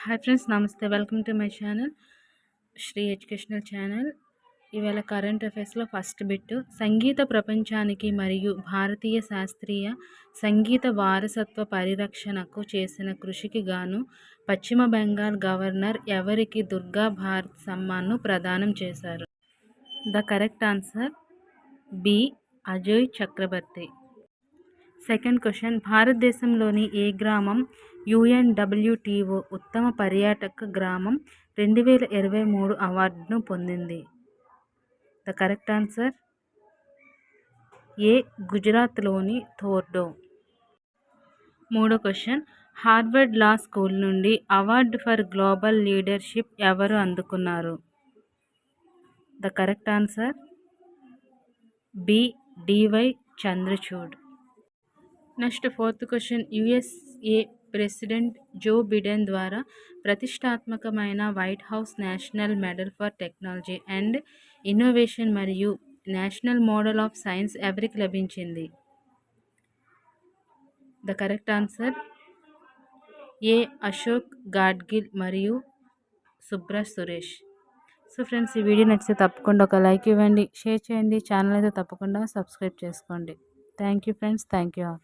Hi friends, నమస్తే. Welcome to my channel Shri educational channel. ఇవాళ current అఫైర్స్లో ఫస్ట్ బిట్, సంగీత ప్రపంచానికి మరియు భారతీయ శాస్త్రీయ సంగీత వారసత్వ పరిరక్షణకు చేసిన కృషికి గాను పశ్చిమ బెంగాల్ గవర్నర్ ఎవరికి దుర్గా భారత్ సమ్మాన్ను ప్రదానం చేశారు? The correct answer B. Ajay Chakravarthy. Second question, భారతదేశంలోని ఏ గ్రామం UNWTO ఉత్తమ పర్యాటక గ్రామం 2023 అవార్డును పొందింది? The correct answer A. గుజరాత్లోని థోర్డో. మూడో క్వశ్చన్, హార్వర్డ్ లా స్కూల్ నుండి అవార్డు ఫర్ గ్లోబల్ లీడర్షిప్ ఎవరు అందుకున్నారు? The correct answer B. DY Chandrachud. Next fourth question, USA president Joe Biden ద్వారా ప్రతిష్టాత్మకమైన White House national medal for technology and innovation మరియు national model of science ఎవరికి లభించింది? The correct answer A. Ashok Gadgil మరియు Subra Suresh. So friends, ఈ video నచ్చితే తప్పకుండా ఒక లైక్ ఇవ్వండి, షేర్ చేయండి, ఛానల్ అయితే తప్పకుండా సబ్స్క్రైబ్ చేసుకోండి. Thank you friends, thank you all.